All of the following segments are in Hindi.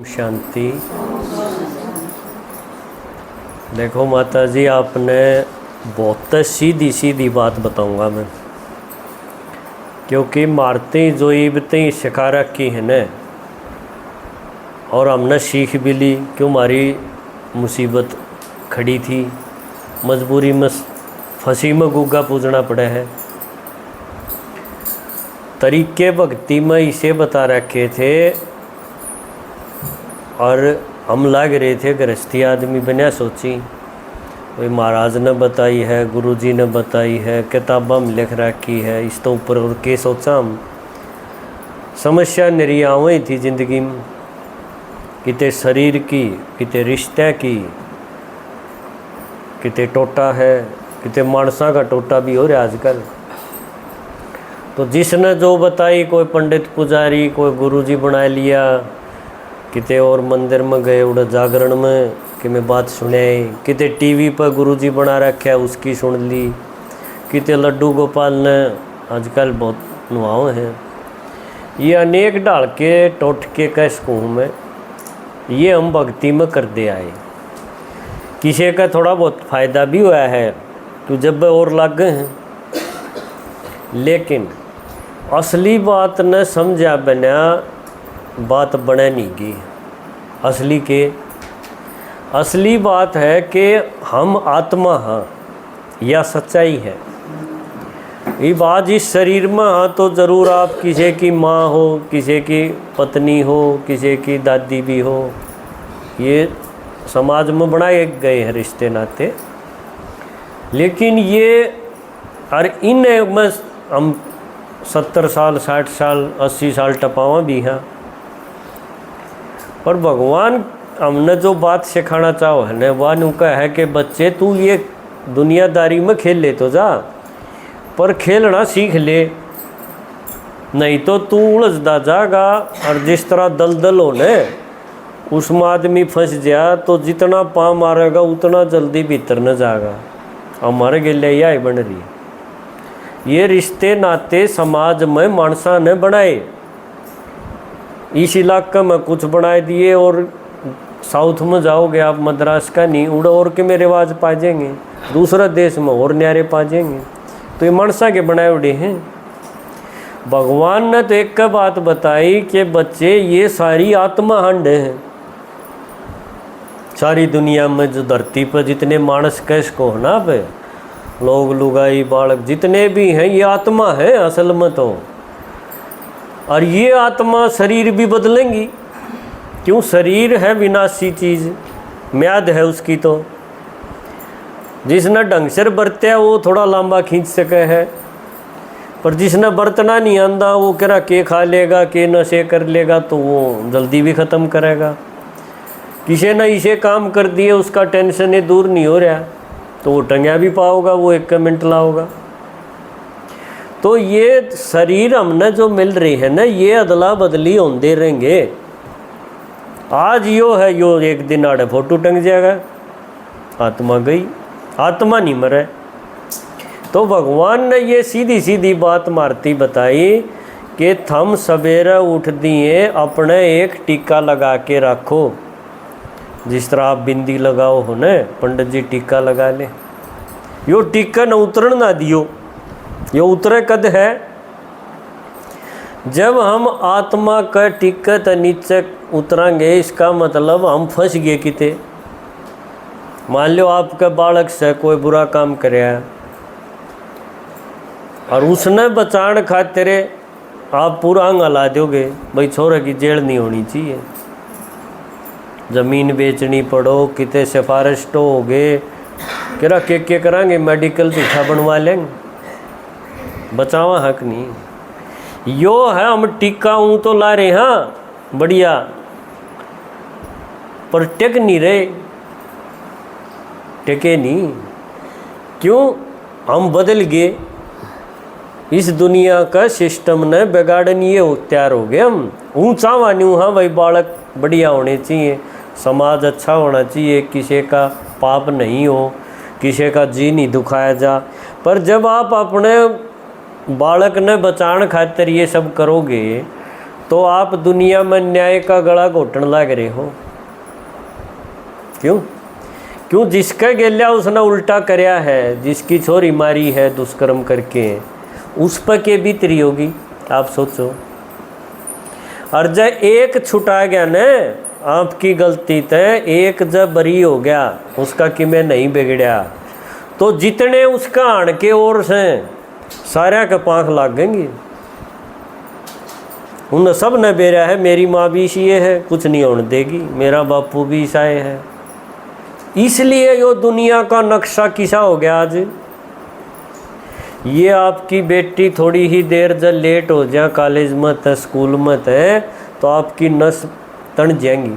शांति। देखो माता जी, आपने बहुत सीधी सीधी बात बताऊंगा मैं, क्योंकि मारते जो इबते सिखा रखी है न, और हमने सीख भी ली। क्यों हमारी मुसीबत खड़ी थी, मजबूरी में फंसी में गुग्गा पूजना पड़े है। तरीके भक्ति में इसे बता रखे थे और हम लग रहे थे गृहस्थी आदमी बना। सोची कोई महाराज ने बताई है, गुरुजी ने बताई है, किताबा में लिख रखी है, इस तो ऊपर और के सोचा हम। समस्या निरियाव ही थी जिंदगी में, किते शरीर की, किते रिश्ते की, किते टोटा है, किते मानसा का टोटा भी हो रहा आजकल। तो जिसने जो बताई, कोई पंडित पुजारी, कोई गुरुजी बना लिया, किते और मंदिर में गए उड़ा जागरण में कि मैं बात सुने, किते टीवी पर गुरुजी बना रखा उसकी सुन ली, किते लड्डू गोपाल ने आजकल बहुत नुआव हैं। ये अनेक डाल के टोट के कैस कहूँ मैं, ये हम भक्ति में कर दे आए। किसी का थोड़ा बहुत फ़ायदा भी हुआ है तो जब और लग गए हैं, लेकिन असली बात न समझा बिना बात बने नहीं गई। असली बात है कि हम आत्मा हाँ या सच्चाई है। ये बात इस शरीर में हाँ तो ज़रूर आप किसी की माँ हो, किसी की पत्नी हो, किसी की दादी भी हो, ये समाज में बनाए गए हैं रिश्ते नाते। लेकिन ये और इन में हम 70 साल 60 साल 80 साल टपावा भी हैं, पर भगवान हमने जो बात सिखाना चाहो है न, वह उनका है कि बच्चे तू ये दुनियादारी में खेल ले तो जा, पर खेलना सीख ले, नहीं तो तू उलझदा जाएगा। और जिस तरह दलदल हो न, उसमें आदमी फंस जा तो जितना पाँव मारेगा उतना जल्दी भीतर न जाएगा। हमारे गिले यही बन रही। ये रिश्ते नाते समाज में मानसा ने बनाए, इस इलाके में कुछ बनाए दिए, और साउथ में जाओगे आप मद्रास का नहीं उड़ा और के में रिवाज पा जाएंगे, दूसरा देश में और न्यारे पा जाएंगे। तो ये मानसा के बनाए उड़े हैं। भगवान ने तो एक का बात बताई कि बच्चे ये सारी आत्मा हंड हैं। सारी दुनिया में जो धरती पर जितने मानस कैस को ना पे लोग लुगाई बालक जितने भी हैं, ये आत्मा है असल में तो। और ये आत्मा शरीर भी बदलेंगी, क्यों? शरीर है विनाशी चीज़, म्याद है उसकी। तो जिसने ढंग से बरत्या वो थोड़ा लंबा खींच सके है, पर जिसने बरतना नहीं आंदा वो करा के खा लेगा, के नशे कर लेगा, तो वो जल्दी भी ख़त्म करेगा। किसी ने इसे काम कर दिए, उसका टेंशन है दूर नहीं हो रहा, तो वो टंगा भी पाओगा, वो 1 मिनट लाओगा। तो ये शरीर हमने जो मिल रही है ना, ये अदला बदली होते रहेंगे। आज यो है, यो एक दिन आड़े फोटो टंग जाएगा, आत्मा गई, आत्मा नहीं मरे। तो भगवान ने ये सीधी सीधी बात मारती बताई कि थम सवेरे उठ दिए अपने एक टीका लगा के रखो। जिस तरह आप बिंदी लगाओ हो न, पंडित जी टीका लगा ले, यो टीका न उतरण ना दियो। यो उतरे कद है जब हम आत्मा का टिकट नीचे उतरेंगे। इसका मतलब हम फंस गए किते। मान लो आपका बालक से कोई बुरा काम कराया और उसने बचाने खातिर आप पूरा अंग हला दोगे, भाई छोरे की जेल नहीं होनी चाहिए, ज़मीन बेचनी पड़ो, किते सिफारिश तो हो गए, किरा के करांगे, मेडिकल झूठा बनवा लेंगे, बचावा हक नहीं। यो है हम टीका हूँ तो ला रहे हाँ बढ़िया, पर टेक नहीं रहे, टेके नहीं। क्यों? हम बदल गए। इस दुनिया का सिस्टम ने बिगाड़न ये तैयार हो गए। हम ऊँचा वानू हाँ भाई बालक बढ़िया होने चाहिए, समाज अच्छा होना चाहिए, किसी का पाप नहीं हो, किसी का जी नहीं दुखाया जा। पर जब आप अपने बालक ने बचाने खातिर ये सब करोगे तो आप दुनिया में न्याय का गला घोटने लग रहे हो। क्यों? क्यों? जिसका गेल्या उसने उल्टा करया है, जिसकी छोरी मारी है दुष्कर्म करके, उस पर के बीतरी होगी आप सोचो। और जब एक छुटा गया न आपकी गलती तय, एक जब बरी हो गया उसका कि मैं नहीं बिगड़या, तो जितने उसका आण के ओर से सारा का पांख लाग गएंगे। उन सब ने बेरा है मेरी माँ भी इसी है, कुछ नहीं होने देगी, मेरा बापू भी ईसाई है। इसलिए यो दुनिया का नक्शा किसा हो गया आज। ये आपकी बेटी थोड़ी ही देर जब लेट हो जाए कॉलेज में तो स्कूल में है, तो आपकी नस तन जाएंगी।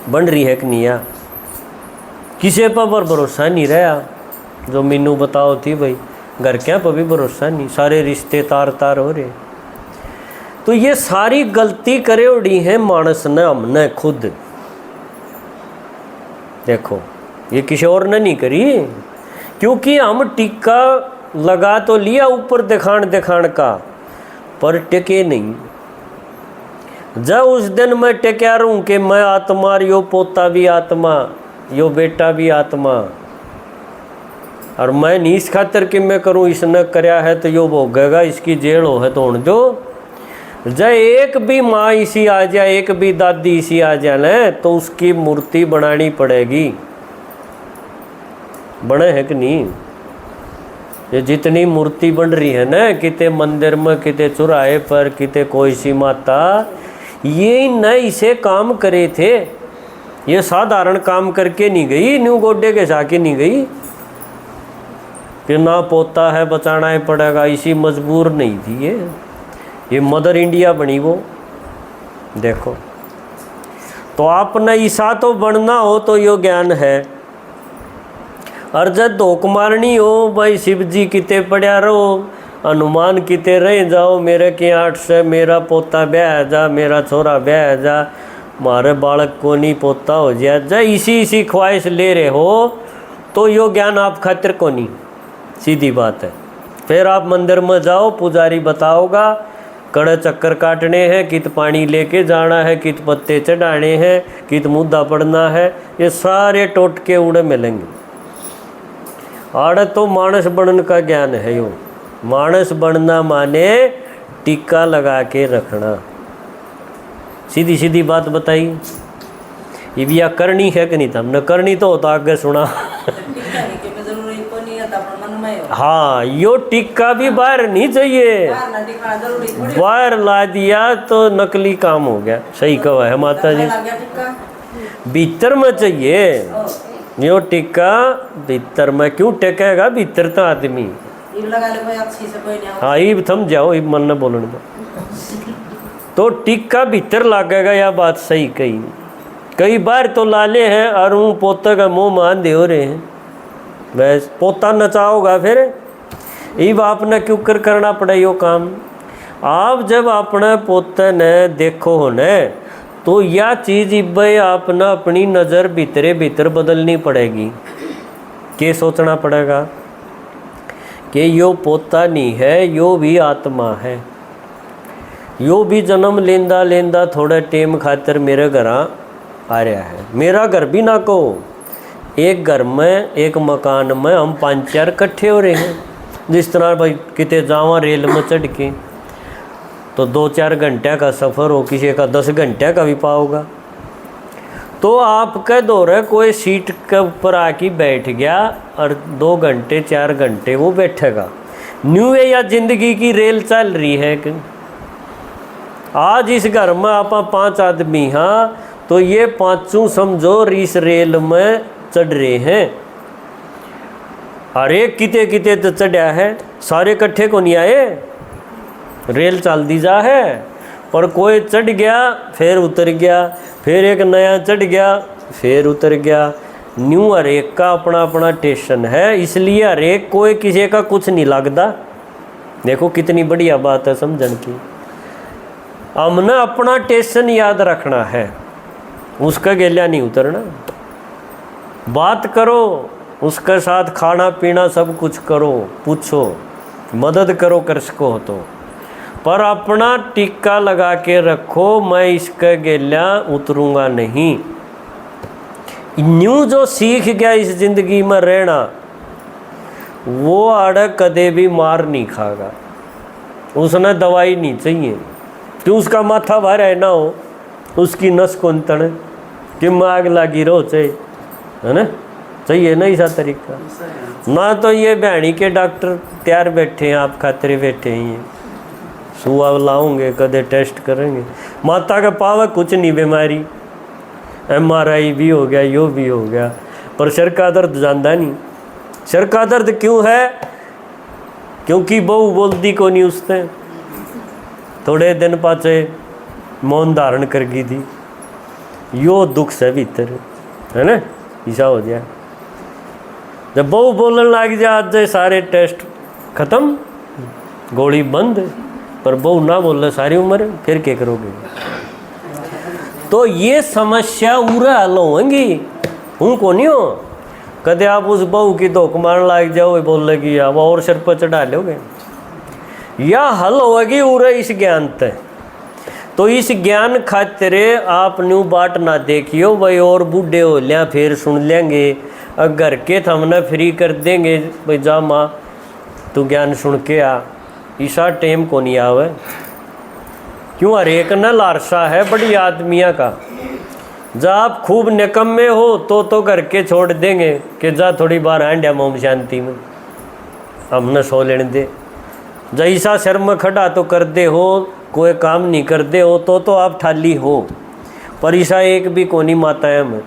बन रही है कि नहीं यार? किसी पर भरोसा नहीं रहा। जो मीनू बताओ थी भाई, घर क्या पर भी भरोसा नहीं, सारे रिश्ते तार तार हो रहे। तो ये सारी गलती करे उड़ी है मानस ने, हमने खुद। देखो ये किसी और ने नहीं करी, क्योंकि हम टिक्का लगा तो लिया ऊपर दिखाण दिखाण का, पर टिके नहीं। जब उस दिन मैं टिका रहूं कि मैं आत्मा, यो पोता भी आत्मा, यो बेटा भी आत्मा, और मैं नहीं इस खातर कि मैं करूं, इसने करया है तो यो भोगेगा, इसकी जेल हो है तो हूँ जो। जब एक भी माँ इसी आ जाए, एक भी दादी इसी आ जाए, तो उसकी मूर्ति बनानी पड़ेगी। बने है कि नहीं? ये जितनी मूर्ति बन रही है ना, किते मंदिर में, किते चौराहे पर, किते कोई सी माता, ये न इसे काम करे थे। ये साधारण काम करके नहीं गई, न्यू गोड्डे के साके नहीं गई कि ना पोता है बचाना ही पड़ेगा, इसी मजबूर नहीं थी ये मदर इंडिया बनी वो। देखो तो आपने ईसा तो बनना हो तो यो ज्ञान है। और जब धोख मारनी हो भाई, शिव जी किते पड़ा रहो, हनुमान किते रह जाओ, मेरे के 8 से मेरा पोता ब्याह जा, मेरा छोरा ब्याह जा, मारे बालक को नहीं पोता हो जाए, जब इसी ख्वाहिश ले रहे हो तो यो ज्ञान आप खातिर को नहीं। सीधी बात है। फिर आप मंदिर में जाओ, पुजारी बताओगा कड़े चक्कर काटने हैं, कित पानी लेके जाना है, कित पत्ते चढ़ाने हैं, कित मुद्दा पड़ना है, ये सारे टोटके उड़े मिलेंगे। आड़े तो मानस बनने का ज्ञान है। यो मानस बनना माने टीका लगा के रखना। सीधी सीधी बात बताई। ये भी करनी है कि नहीं? था हमने करनी तो होता आगे सुना। हाँ, यो टिक्का भी बाहर नहीं चाहिए, बाहर ला दिया तो नकली काम हो गया। सही कहा है माता जी, भीतर में चाहिए यो टिक्का। भीतर में क्यों टेकेगा? भीतर तो आदमी। हाँ ये थम जाओ, इब मन न बोलने दो। तो टिक्का भीतर लागेगा, या बात सही कही। कई बार तो लाले हैं और वो पोते का मुँह मान दे हो रहे हैं, बस पोता नचाओगा फिर। ये आपने क्यों करना पड़ा यो काम? आप जब अपने पोते ने देखो हो न, तो यह चीज़ इब्बे आपने अपनी नज़र भीतरे भीतर बदलनी पड़ेगी। क्या सोचना पड़ेगा कि यो पोता नहीं है, यो भी आत्मा है, यो भी जन्म लेंदा लेंदा थोड़ा टेम खातर मेरे घर आ रहा है। मेरा घर भी ना को, एक घर में, एक मकान में हम 5-4 इकट्ठे हो रहे हैं। जिस तरह भाई किते जावा रेल में चढ़ के तो 2-4 घंटे का सफ़र हो, किसी का 10 घंटे का भी पाओगा। तो आप कह दो रहे कोई सीट के ऊपर आके बैठ गया और 2 घंटे 4 घंटे वो बैठेगा। न्यू है या जिंदगी की रेल चल रही है कि आज इस घर में आप 5 आदमी, हाँ, तो ये 5 समझो इस रेल में चढ़ रहे हैं। अरे किते किते तो चढ़ा है, सारे इकट्ठे को नहीं आए, रेल चल दी जा है। पर कोई चढ़ गया फिर उतर गया, फिर एक नया चढ़ गया फिर उतर गया। न्यू हर एक का अपना अपना स्टेशन है, इसलिए हर एक कोई किसी का कुछ नहीं लगता। देखो कितनी बढ़िया बात है समझन की। हमने अपना स्टेशन याद रखना है, उसका गेलिया नहीं उतरना। बात करो उसके साथ, खाना पीना सब कुछ करो, पूछो, मदद करो कर सको तो। पर अपना टिक्का लगा के रखो, मैं इसके गेल्या उतरूंगा नहीं। न्यू जो सीख गया इस जिंदगी में रहना, वो आड़ कदे भी मार नहीं खागा। उसने दवाई नहीं चाहिए कि उसका माथा भरा ना हो, उसकी नस कौन तने कि माग लागी रो चाहिए, है ना, चाहिए ना ऐसा तरीका। ना तो ये बहनी के डॉक्टर तैयार बैठे हैं, आप खातरे बैठे हैं, सुआ लाओगे कदे टेस्ट करेंगे। माता का पावा कुछ नहीं बीमारी, MRI भी हो गया, यो भी हो गया, पर सिर का दर्द जानता नहीं। सिर का दर्द क्यों है? क्योंकि बहू बोलती को नहीं उसने, थोड़े दिन पाचे मौन धारण कर गई थी, यो दुख से भीतर, है ना, ऐसा हो जाए। जब बहू बोलने लग जाए आज सारे टेस्ट खत्म, गोली बंद, पर बहू ना बोले सारी उम्र, फिर क्या करोगे? तो ये समस्या उरा हल होंगी, हूँ को नहीं हो। कदे आप उस बहू की धोख मारने लग जाओ, बोल लगी अब और सिर पर चढ़ा लोगे, या हल होगी उरे इस ज्ञान तय। तो इस ज्ञान खातिरे आप न्यू बाट ना देखियो, भाई और बूढ़े हो लिया फिर सुन लेंगे, घर के हमने फ्री कर देंगे, भाई जा माँ तू ज्ञान सुन के आ, ईसा टेम को नहीं आवे। क्यों? हर एक न लारसा है बड़ी आदमिया का। जब आप खूब निकम्मे हो तो घर के छोड़ देंगे कि जा थोड़ी बार आंडिया मोम शांति में, हमने सो लेने दे। जैसा शर्म खड़ा तो कर दे हो, कोई काम नहीं कर दे हो तो आप थाली हो, पर ईसा एक भी कोनी माता है में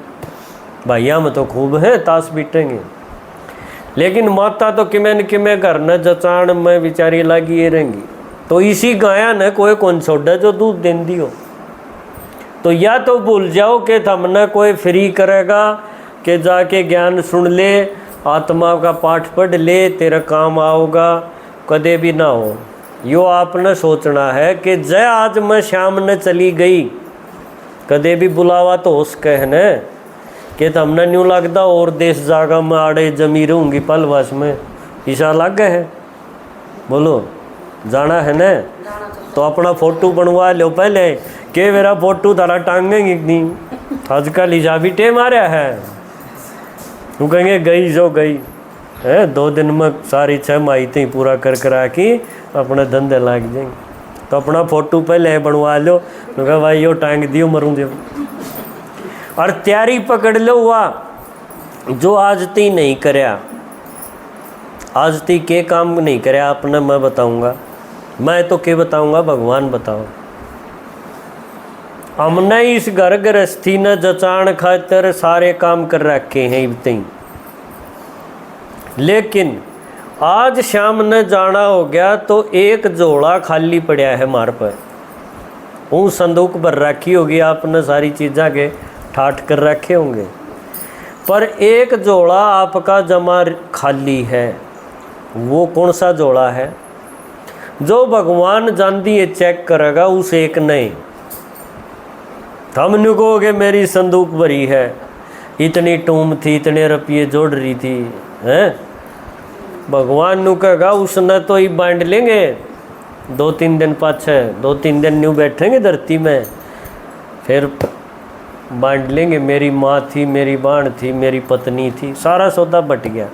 भैया में तो खूब है ताश बीटेंगे, लेकिन माता तो किमें घर न जचाण में बेचारी लगी ये रहेंगी। तो इसी गाया न कोई कौन छोड़ा जो दूध दें दी हो। तो या तो भूल जाओ कि हमने कोई फ्री करेगा कि जाके ज्ञान सुन ले, आत्मा का पाठ पढ़ ले, तेरा काम आओगा, कदे भी ना हो। यो आपने सोचना है कि जय आज मैं शाम न चली गई, कदे भी बुलावा तो उस कहने कि हमने न्यू लगता और देश जागा में आड़े जमी रहूँगी पलवास में, ईसा लग गए है, बोलो जाना है न, तो अपना फोटो बनवा लो पहले के मेरा फोटो तारा टांगेंगे नहीं, आजकल ईसा भी टेम आ रहा है, तू कहेंगे गई जो गई है, 2 दिन में सारी 6 माहिती पूरा कर करा कि अपने धंधे लग जाएंगे। तो अपना फोटो पहले बनवा लो, तो कहा भाई यो टांग दियो मरूँ जब, और तैयारी पकड़ लो। हुआ जो आज ती नहीं करया, आज ती के काम नहीं करया आपने, मैं बताऊंगा, मैं तो के बताऊंगा, भगवान बताओ। हमने इस घर गृहस्थी न जचाण खातर सारे काम कर रखे हैं इतनी, लेकिन आज शाम न जाना हो गया तो एक झोला खाली पड़ा है मार पर, वो संदूक भर रखी होगी आपने, सारी चीज़ा के ठाठ कर रखे होंगे, पर एक झोला आपका जमा खाली है। वो कौन सा झोला है? जो भगवान जानती है चेक करेगा उस एक नहीं। हम नु कहोगे मेरी संदूक भरी है, इतनी टूम थी, इतने रुपये जोड़ रही थी, हैं? भगवान नु कहेगा उसने तो ही बांट लेंगे 2-3 दिन पाछे, 2-3 दिन न्यू बैठेंगे धरती में, फिर बांट लेंगे, मेरी माँ थी, मेरी बाण थी, मेरी पत्नी थी, सारा सौदा बट गया।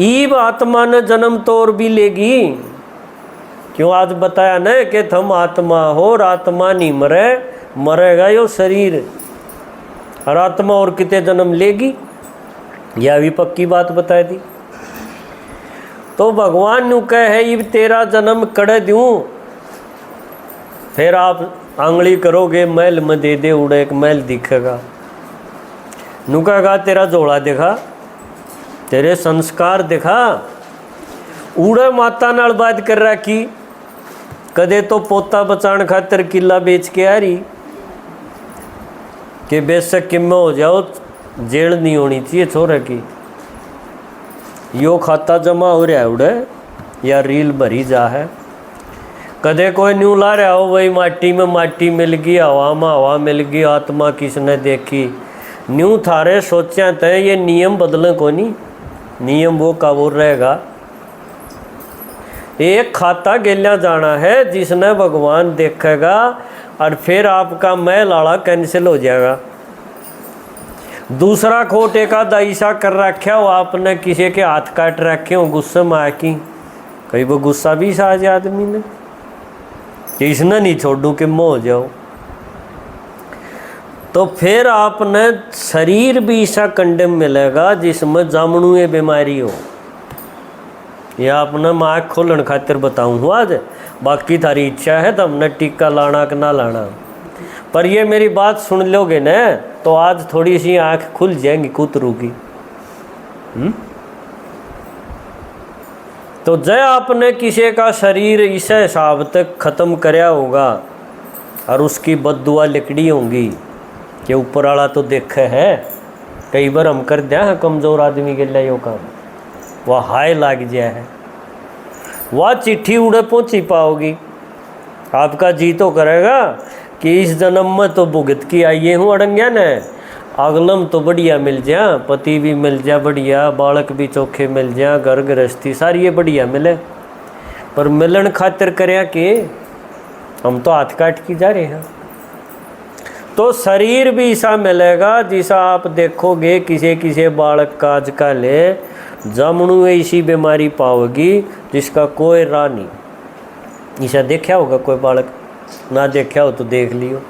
ईब आत्मा ने जन्म तो और भी लेगी, क्यों आज बताया न कि तुम आत्मा हो और आत्मा नहीं मरे, मरेगा यो शरीर, और आत्मा और कितने जन्म लेगी, यह भी पक्की बात बता दी। तो भगवान नु कहे इब तेरा जन्म कड़ दूँ, फिर आप आंगली करोगे महल में दे दे उड़े, एक महल दिखेगा, नु कहेगा तेरा झोला दिखा, तेरे संस्कार दिखा, उड़े माता नाल बात कर रखी, कदे तो पोता बचाने खातर किला बेच के आ रही कि बेशक किम्मे हो जाओ, जेल नहीं होनी चाहिए छोरे की, यो खाता जमा हो रहा है उड़े या रील भरी जा है। कदे कोई न्यू ला रहा हो, वही माटी में माटी मिल गई, हवा में हवा मिल गई, आत्मा किसने देखी, न्यू थारे सोचा तय ये नियम बदले को नहीं, नियम वो का वो रहेगा। एक खाता गेल्या जाना है जिसने भगवान देखेगा और फिर आपका मैं लाड़ा कैंसिल हो जाएगा। दूसरा खोट एक आधा ऐसा कर रखा हो आपने, किसी के हाथ काट रखे हो गुस्से में आकी, कई वो गुस्सा भी आ जाए आदमी ने कि इसने नहीं छोड़ू कि मोह हो जाओ। तो फिर आपने शरीर भी ऐसा कंडम मिलेगा जिसमें जामणु ये बीमारी हो। ये आपने मैं आँख खोलन खातिर बताऊँ हूँ आज, बाकी थारी इच्छा है तो हमने टीका लाना कि ना लाना। पर ये मेरी बात सुन लोगे न तो आज थोड़ी सी आँख खुल जाएंगी कूतरू की। तो जय आपने किसी का शरीर इस हिसाब तक ख़त्म कराया होगा और उसकी बद्दुआ लिकड़ी होंगी कि ऊपर वाला तो देखे है। कई बार हम कर दिया है कमज़ोर आदमी के लिए यो काम, वह हाय लाग जाए है, वह चिट्ठी उड़े पहुँची पाओगी। आपका जी तो करेगा कि इस जन्म में तो भुगत की आइए हूँ अड़ंग्या ने, अगलम तो बढ़िया मिल जा, पति भी मिल जा बढ़िया, बालक भी चोखे मिल जा, घर गृहस्थी सारी ये बढ़िया मिले। पर मिलन खातिर करया कि हम तो हाथ काट की जा रहे हैं। तो शरीर भी ऐसा मिलेगा जिसा आप देखोगे किसी किसी बालक का आजकल जामणु ऐसी बीमारी पाओगी जिसका कोई राह नहीं। ऐसा देखा होगा कोई बालक, ना देखा हो तो देख लियो,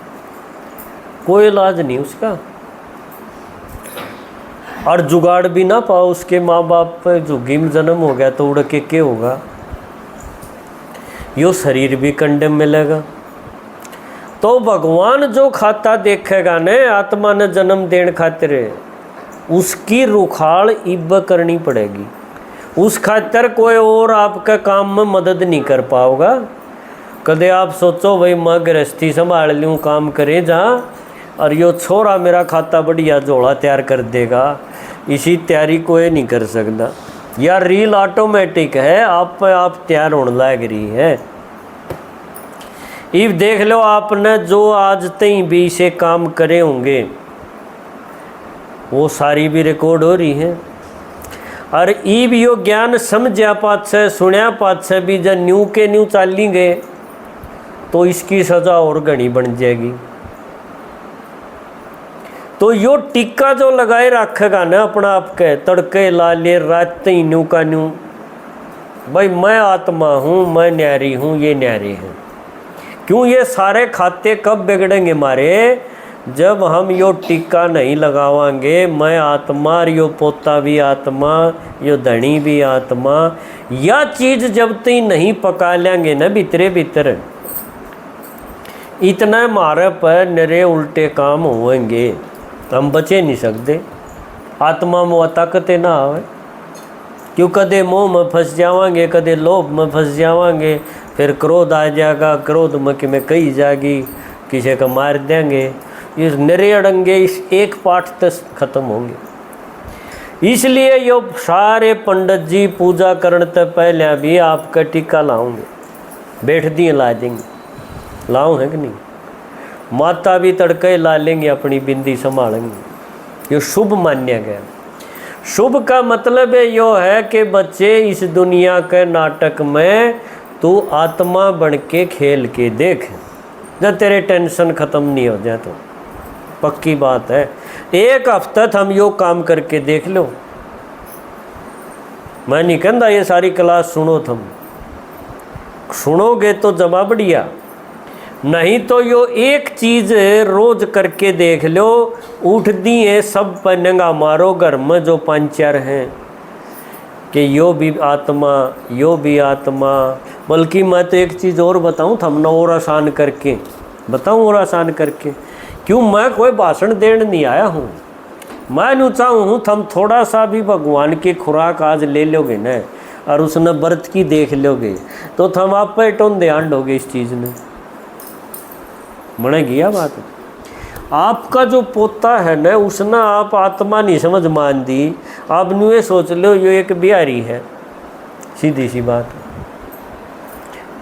कोई इलाज नहीं उसका। और जुगाड़ भी ना पाओ, उसके माँ बाप पे झुग्गी में जन्म हो गया तो उड़ के क्या होगा। यो शरीर भी कंडम मिलेगा। तो भगवान जो खाता देखेगा ने आत्मा ने जन्म देने खातिर, उसकी रुखाड़ इब करनी पड़ेगी। उस खातिर कोई और आपका काम में मदद नहीं कर पाओगा। कदे आप सोचो भाई मैं गृहस्थी संभाल लूँ, काम करे जहाँ, और यो छोरा मेरा खाता बढ़िया झोला तैयार कर देगा, इसी तैयारी कोई नहीं कर सकता। या रील ऑटोमेटिक है, आप तैयार होने लग रही है। इब देख लो आपने जो आज तक भी से काम करे होंगे वो सारी भी रिकॉर्ड हो रही है। और इब यो ज्ञान समझा पाछे सुनया पाछे भी जब न्यू के न्यू चाली गए तो इसकी सज़ा और घनी बन जाएगी। तो यो टिक्का जो लगाए रखेगा ना अपना आपके, तड़के ला ले रात ही न्यू का न्यू, भाई मैं आत्मा हूँ, मैं न्यारी हूँ, ये न्यारे हैं। क्यों ये सारे खाते कब बिगड़ेंगे हमारे, जब हम यो टिक्का नहीं लगावांगे। मैं आत्मा, यो पोता भी आत्मा, यो धनी भी आत्मा, या चीज़ जब तक नहीं पका लेंगे ना भीतरे भीतर, इतना मारे पर नरे उल्टे काम होंगे, हम बचे नहीं सकते। आत्मा में ताकत ना आवे, क्यों कदे मोह में फंस जावांगे, कदे लोभ में फंस जावांगे, फिर क्रोध आ जाएगा, क्रोध में कि मैं कही जाएगी, किसी का मार देंगे। ये नरे अड़ंगे इस एक पाठ तक खत्म होंगे। इसलिए यो सारे पंडित जी पूजा करने से पहले भी आपका टीका लाऊंगे, बैठ दिए ला देंगे, लाऊं है कि नहीं। माता भी तड़के ला लेंगे, अपनी बिंदी संभालेंगे। ये शुभ मान्या गया। शुभ का मतलब है यो है कि बच्चे इस दुनिया के नाटक में तू आत्मा बन के खेल के देख, जब तेरे टेंशन ख़त्म नहीं हो जाए तो पक्की बात है। एक हफ्ता हम यो काम करके देख लो। मैं नहीं कहता ये सारी क्लास सुनो, तुम सुनोगे तो जवाब बढ़िया, नहीं तो यो एक चीज़ रोज करके देख लो। उठ दिए सब पनंगा मारो घर में जो पंचर हैं कि यो भी आत्मा, यो भी आत्मा। बल्कि मैं तो एक चीज़ और बताऊं, थमना और आसान करके बताऊं, और आसान करके। क्यों, मैं कोई भाषण देने नहीं आया हूँ। मैं यूँ चाहूँ हूँ थम थोड़ा सा भी भगवान की खुराक आज ले लोगे न, और उसने व्रत की देख लोगे तो थम आप पे टोन ध्यान दोगे इस चीज़ में। मनेगी यह बात। आपका जो पोता है न, उसने आप आत्मा नहीं समझ मान दी, आप न्यू ये सोच लो यो एक बिहारी है। सीधी सी बात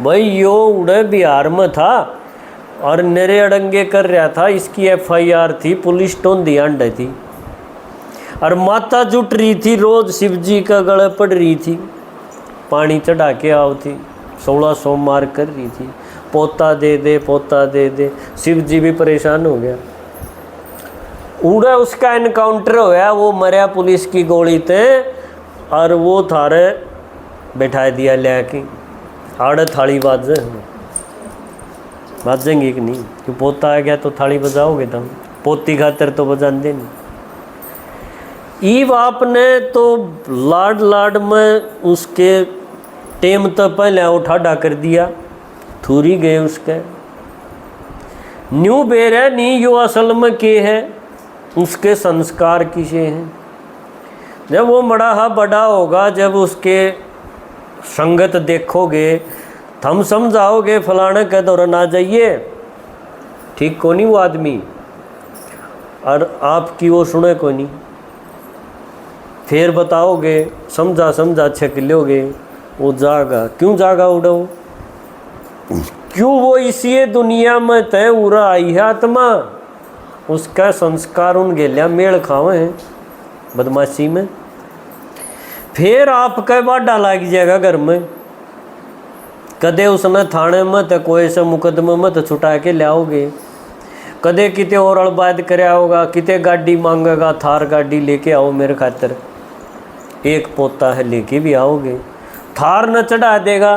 भाई, यो उड़े बिहार में था और नरे अड़ंगे कर रहा था, इसकी FIR थी, पुलिस टोन दी अंडे थी, और माता जुट रही थी, रोज शिव जी का गले पड़ रही थी, पानी चढ़ा के आओ थी। 16 सोमवार कर रही थी, पोता दे दे पोता दे दे। शिव जी भी परेशान हो गया। उड़ा उसका इनकाउंटर होया, वो मरा पुलिस की गोली ते, और वो थारे बैठा दिया लेके। आड़े थाली बाजेंगे कि नहीं? कि पोता आ गया तो थाली बजाओगे तुम, पोती खातर तो बजाते नहीं। ईव आपने तो लाड लाड में उसके टेम तो पहले उठाड़ा कर दिया, थूरी गए उसके। न्यू बेरे नहीं यो असल में के है, उसके संस्कार किसे हैं। जब वो बड़ा बड़ा होगा, जब उसके संगत देखोगे, थम समझाओगे फलाने के दौरान ना जाइए, ठीक को नहीं वो आदमी, और आपकी वो सुने को नहीं। फिर बताओगे, समझा समझा छक लोगे, वो जागा। क्यों जागा उड़ो? क्यों? वो इसी दुनिया में तय उड़ा आई है आत्मा, उसका संस्कार उन गेलिया मेल खावे हैं बदमाशी में। फिर आपका बाडा लग जाएगा घर में। कदे उसने थाने में तो कोई से मुकदमे में तो छुटा के लाओगे, कदे किते और अड़बाद कराया होगा, किते गाड़ी मांगेगा, थार गाड़ी लेके आओ मेरे खातर, एक पोता है लेके भी आओगे। थार न चढ़ा देगा,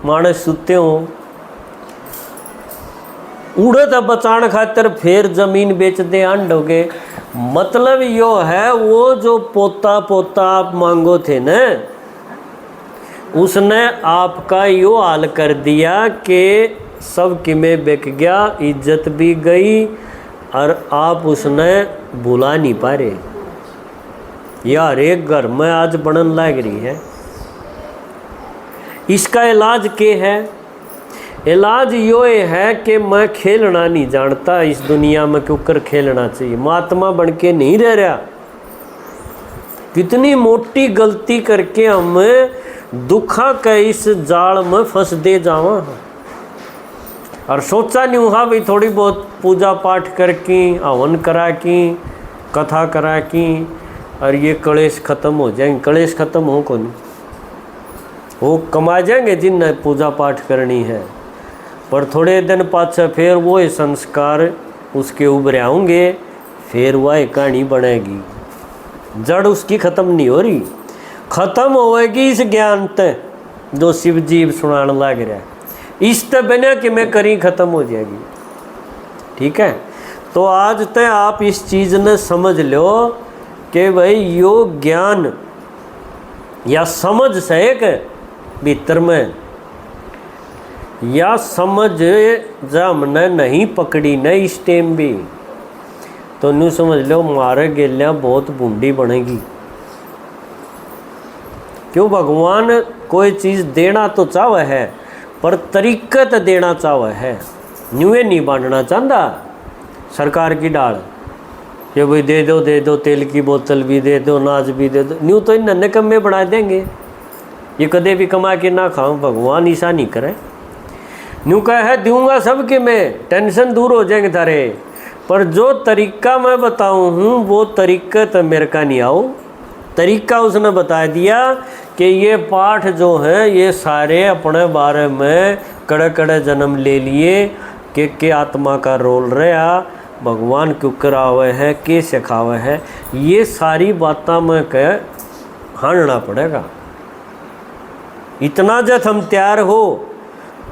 मानस सुते हो। उड़े तो बचाने खातर फिर जमीन बेच दे आंडोगे। मतलब यो है, वो जो पोता पोता आप मांगो थे न, उसने आपका यो हाल कर दिया कि सब किमें बिक गया, इज्जत भी गई, और आप उसने भुला नहीं पा रहे। यार एक घर में आज बनन लग रही है। इसका इलाज क्या है? इलाज यो है कि मैं खेलना नहीं जानता इस दुनिया में, क्योंकि खेलना चाहिए। महात्मा बन के नहीं रह रहा। कितनी मोटी गलती करके हम दुखा के इस जाल में फंस दे जावा, और सोचा नहीं हुआ भाई थोड़ी बहुत पूजा पाठ करके, हवन करा की, कथा करा की, और ये कलेश खत्म हो जाएंगे। कलेश खत्म हो को नहीं, वो कमा जाएंगे जिनने पूजा पाठ करनी है, पर थोड़े दिन पाछे फिर वो संस्कार उसके उभरे आएंगे, फिर वह कहानी बनेगी। जड़ उसकी ख़त्म नहीं हो रही, ख़त्म होएगी इस ज्ञान ते जो शिव जी सुनाने लग रहा है। इस ते बिना कि मैं करी ख़त्म हो जाएगी। ठीक है, तो आज तक आप इस चीज़ ने समझ लो कि भाई यो ज्ञान या समझ सहेक भीतर में, या समझ जब हमने नहीं पकड़ी न इस टाइम भी, तो न्यू समझ लो मारे गेलियाँ बहुत बूंदी बनेगी। क्यों? भगवान कोई चीज़ देना तो चाहे है, पर तरीक़त देना चाहे है। न्यूए नहीं बांटना चाहता सरकार की डाल कि भाई दे दो तेल की बोतल भी दे दो, नाज भी दे दो। न्यू तो इन नन्हे कम्मे बना देंगे, ये कदे भी कमा के ना खाऊं। भगवान ऐसा नहीं करे। न्यू कहा है दूंगा सबके, मैं टेंशन दूर हो जाएंगे तारे, पर जो तरीका मैं बताऊं हूँ वो तरीक़त मेरे का नहीं आओ। तरीका उसने बता दिया कि ये पाठ जो हैं ये सारे अपने बारे में कड़े कड़े जन्म ले लिए कि आत्मा का रोल रहा, भगवान क्यों करावे है, के सिखावे है, ये सारी बातें में कह हानना पड़ेगा। इतना जब हम तैयार हो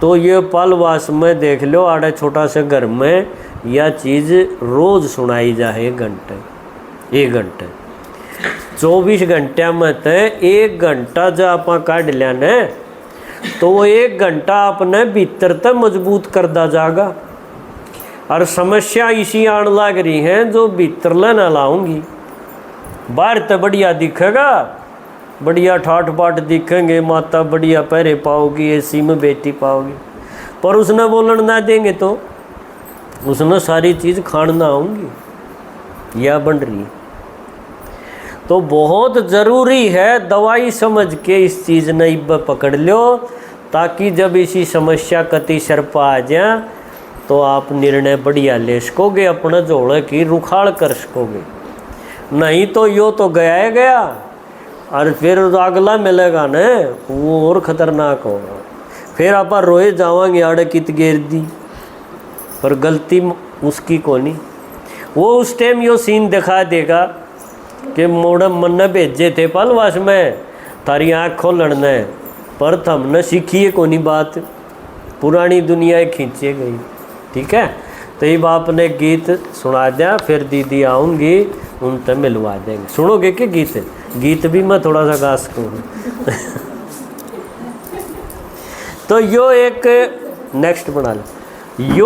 तो ये पलवास में देख लो, आड़े छोटा से घर में यह चीज़ रोज़ सुनाई जाए। 1 घंटे 24 घंटे में तो 1 घंटा जब आप काट लिया न, तो वो 1 घंटा अपने भीतर तक मजबूत करता जाएगा। और समस्या इसी आने लग रही हैं जो भीतर लेना लाऊंगी। बाहर तो बढ़िया दिखेगा, बढ़िया ठाठ बाट दिखेंगे, माता बढ़िया पहरे पाओगी, एसी में बैठी पाओगी, पर उसने बोलन ना देंगे तो उसने सारी चीज़ खाना आऊँगी या बन रही। तो बहुत ज़रूरी है दवाई समझ के इस चीज़ ने पकड़ लो, ताकि जब इसी समस्या कति सर पर आ जाए तो आप निर्णय बढ़िया ले सकोगे, अपने जोड़े की रुखाड़ कर सकोगे। नहीं तो यो तो गया है गया, और फिर अगला मिलेगा न वो और ख़तरनाक होगा। फिर आप रोए जावांगे आड़ कित गेर दी, पर गलती उसकी कोनी। वो उस टाइम यो सीन दिखा देगा कि मोड़म मन न भेजे थे पलवास में तारी आँख खोलन ने, पर हमने सीखी कोनी बात, पुरानी दुनिया खींचे गई। ठीक है, तो ये बाप ने गीत सुना दिया, फिर दीदी आऊँगी उनसे मिलवा देंगे। सुनोगे क्या गीत? गीत भी मैं थोड़ा सा गा सकूँ। तो यो एक नेक्स्ट बना लो, यो